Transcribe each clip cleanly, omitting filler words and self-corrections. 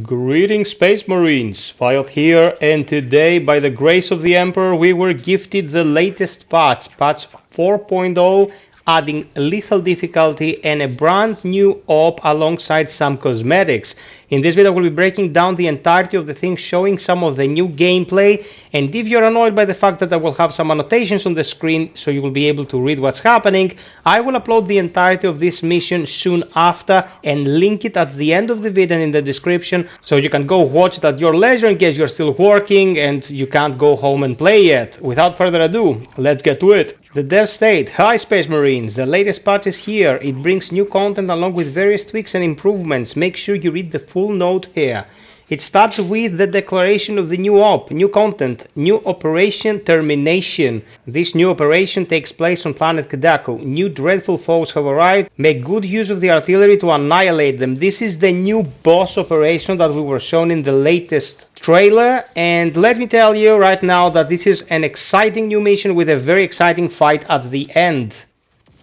Greetings, Space Marines! FiOth here, and today, by the grace of the Emperor, we were gifted the latest patch 4.0, adding lethal difficulty and a brand new op alongside some cosmetics. In this video, I will be breaking down the entirety of the thing, showing some of the new gameplay, and if you're annoyed by the fact that I will have some annotations on the screen so you will be able to read what's happening, I will upload the entirety of this mission soon after and link it at the end of the video and in the description so you can go watch it at your leisure in case you're still working and you can't go home and play yet. Without further ado, let's get to it. The dev state: Hi Space Marines, the latest patch is here. It brings new content along with various tweaks and improvements. Make sure you read the full note here. It starts with the declaration of the new op, new content, new operation termination. This new operation takes place on planet Kadako. New dreadful foes have arrived. Make good use of the artillery to annihilate them. This is the new boss operation that we were shown in the latest trailer, and let me tell you right now that this is an exciting new mission with a very exciting fight at the end.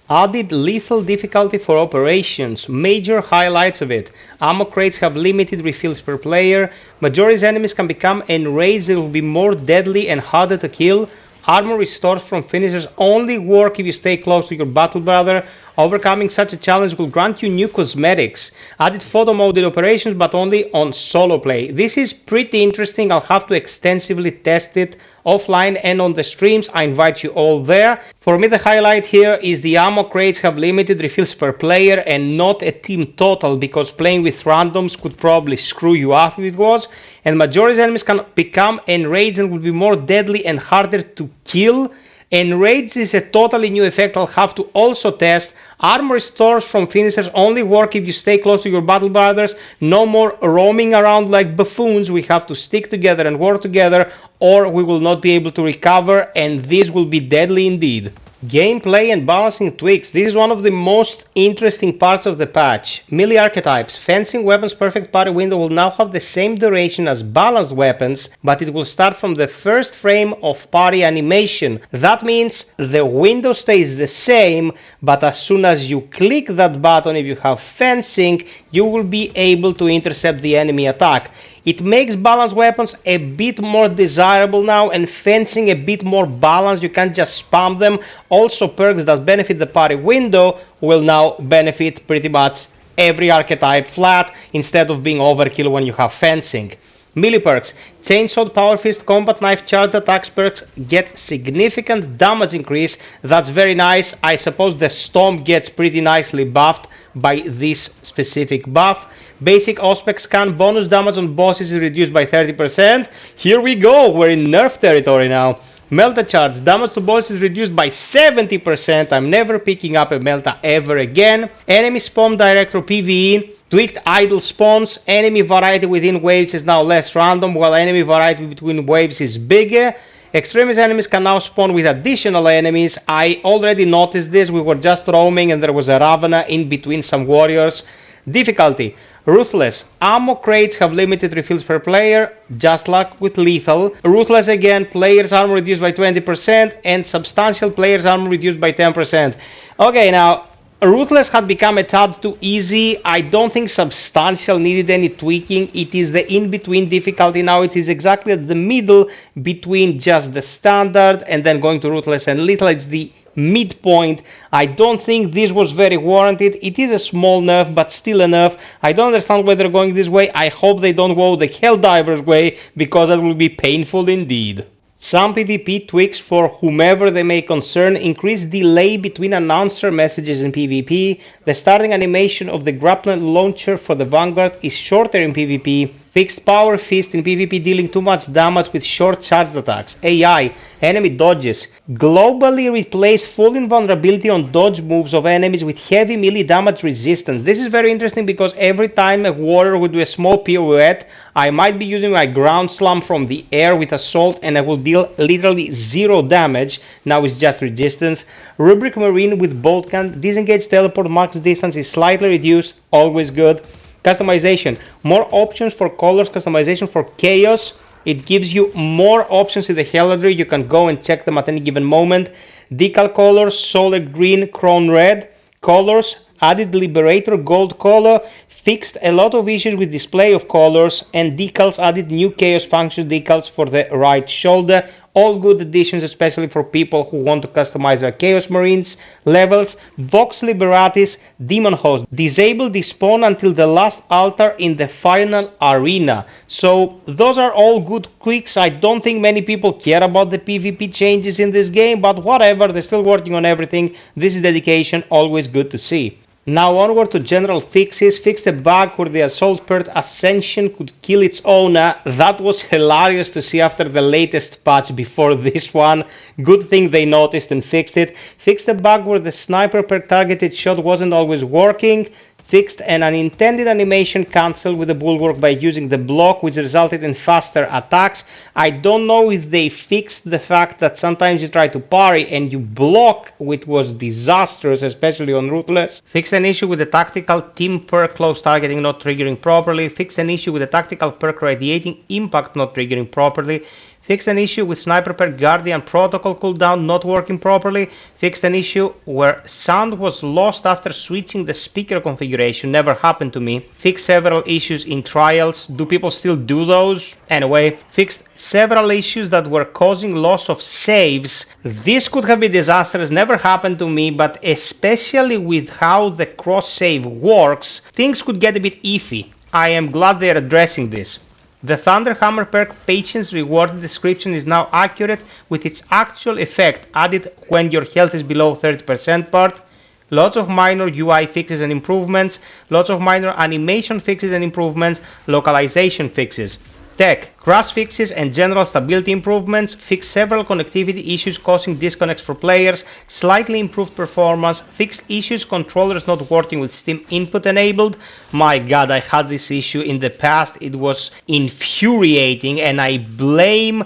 Added lethal difficulty for operations. Major highlights of it: ammo crates have limited refills per player, majority enemies can become enraged and will be more deadly and harder to kill, armor restores from finishers only work if you stay close to your battle brother. Overcoming such a challenge will grant you new cosmetics. Added photo mode in operations but only on solo play. This is pretty interesting. I'll have to extensively test it offline and on the streams. I invite you all there. For me, the highlight here is the ammo crates have limited refills per player and not a team total, because playing with randoms could probably screw you up if it was. And majority enemies can become enraged and will be more deadly and harder to kill. Enraged is a totally new effect I'll have to also test. Armor restores from finishers only work if you stay close to your battle brothers. No more roaming around like buffoons. We have to stick together and work together, or we will not be able to recover, and this will be deadly indeed. Gameplay and balancing tweaks. This is one of the most interesting parts of the patch. Melee archetypes. Fencing weapons perfect party window will now have the same duration as balanced weapons, but it will start from the first frame of party animation. That means the window stays the same, but as soon as you click that button, if you have fencing, you will be able to intercept the enemy attack. It makes balanced weapons a bit more desirable now, and fencing a bit more balanced. You can't just spam them. Also, perks that benefit the party window will now benefit pretty much every archetype flat, instead of being overkill when you have fencing. Melee perks. Chainsaw, Power Fist, Combat Knife, Charged Attacks perks get significant damage increase. That's very nice. I suppose the Stomp gets pretty nicely buffed by this specific buff. Basic Auspex Scan, bonus damage on bosses is reduced by 30%. Here we go, we're in nerf territory now. Melta Charge, damage to bosses is reduced by 70%. I'm never picking up a Melta ever again. Enemy Spawn Director PvE. Tweaked idle spawns. Enemy variety within waves is now less random, while enemy variety between waves is bigger. Extremist enemies can now spawn with additional enemies. I already noticed this. We were just roaming and there was a Ravana in between some warriors. Difficulty. Ruthless. Ammo crates have limited refills per player, just like with lethal. Ruthless again, players armor reduced by 20% and substantial players armor reduced by 10%. Okay, now Ruthless had become a tad too easy. I don't think substantial needed any tweaking. It is the in-between difficulty now. It is exactly at the middle between just the standard and then going to Ruthless and lethal. It's the midpoint. I don't think this was very warranted. It is a small nerf, but still a nerf. I don't understand why they're going this way. I hope they don't go the Helldivers way, because that will be painful indeed. Some PvP tweaks for whomever they may concern. Increase delay between announcer messages in PvP. The starting animation of the grappling launcher for the Vanguard is shorter in PvP. Fixed Power Fist in PvP, dealing too much damage with short charged attacks. AI, enemy dodges. Globally replace full invulnerability on dodge moves of enemies with heavy melee damage resistance. This is very interesting because every time a warrior would do a small pirouette, I might be using my ground slam from the air with assault and I will deal literally 0 damage. Now it's just resistance. Rubric Marine with bolt gun. Disengage teleport max distance is slightly reduced. Always good. Customization. More options for colors. Customization for chaos. It gives you more options in the heraldry. You can go and check them at any given moment. Decal colors. Solid green, chrome red. Colors. Added Liberator gold color. fixed a lot of issues with display of colors, and decals, added new chaos function decals for the right shoulder. All good additions, especially for people who want to customize their Chaos Marines levels. Vox Liberatis Demon Host. Disable despawn until the last altar in the final arena. So those are all good quicks. I don't think many people care about the PvP changes in this game, but whatever, they're still working on everything. This is dedication, always good to see. Now onward to general fixes. Fixed a bug where the Assault Bird Ascension could kill its owner. That was hilarious to see after the latest patch before this one. Good thing they noticed and fixed it. Fixed a bug where the sniper per targeted shot wasn't always working. Fixed an unintended animation cancel with the bulwark by using the block, which resulted in faster attacks. I don't know if they fixed the fact that sometimes you try to parry and you block, which was disastrous, especially on Ruthless. Fixed an issue with the tactical team perk close targeting not triggering properly. Fixed an issue with the tactical perk radiating impact not triggering properly. Fixed an issue with sniper per guardian protocol cooldown not working properly. Fixed an issue where sound was lost after switching the speaker configuration. Never happened to me. Fixed several issues in trials. Do people still do those? Anyway, fixed several issues that were causing loss of saves. This could have been disastrous. Never happened to me, but especially with how the cross save works, things could get a bit iffy. I am glad they are addressing this. The Thunderhammer perk Patience rewarded description is now accurate with its actual effect added when your health is below 30% part. Lots of minor UI fixes and improvements, lots of minor animation fixes and improvements, localization fixes. Tech, crash fixes and general stability improvements, fixed several connectivity issues causing disconnects for players, slightly improved performance, fixed issues controllers not working with Steam input enabled. My god, I had this issue in the past, it was infuriating and I blame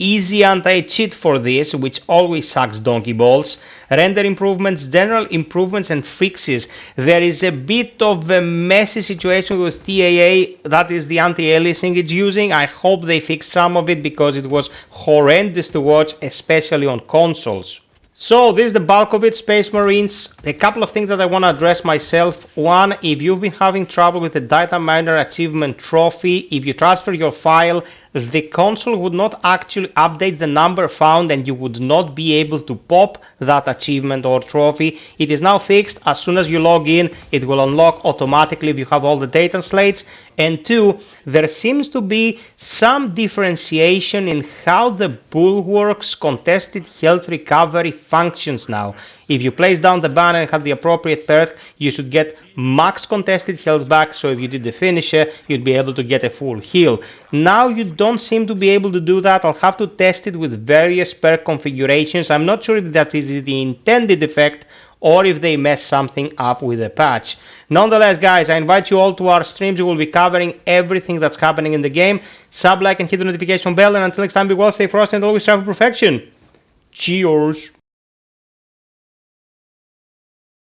easy anti-cheat for this, which always sucks donkey balls. Render improvements, general improvements and fixes. There is a bit of a messy situation with TAA, that is the anti-aliasing it's using. I hope they fix some of it because it was horrendous to watch, especially on consoles. So this is the bulk of it, Space Marines. A couple of things that I want to address myself. One, if you've been having trouble with the Data Miner Achievement Trophy, if you transfer your file, the console would not actually update the number found and you would not be able to pop that achievement or trophy. It is now fixed. As soon as you log in, it will unlock automatically if you have all the data slates. And two, there seems to be some differentiation in how the Bulwark's contested health recovery functions now. If you place down the banner and have the appropriate perk, you should get max contested health back, so if you did the finisher, you'd be able to get a full heal. Now you don't seem to be able to do that. I'll have to test it with various perk configurations. I'm not sure if that is the intended effect or if they mess something up with the patch. Nonetheless, guys, I invite you all to our streams. We will be covering everything that's happening in the game. Sub, like, and hit the notification bell, and until next time, be well, stay frosty, and always strive for perfection. Cheers!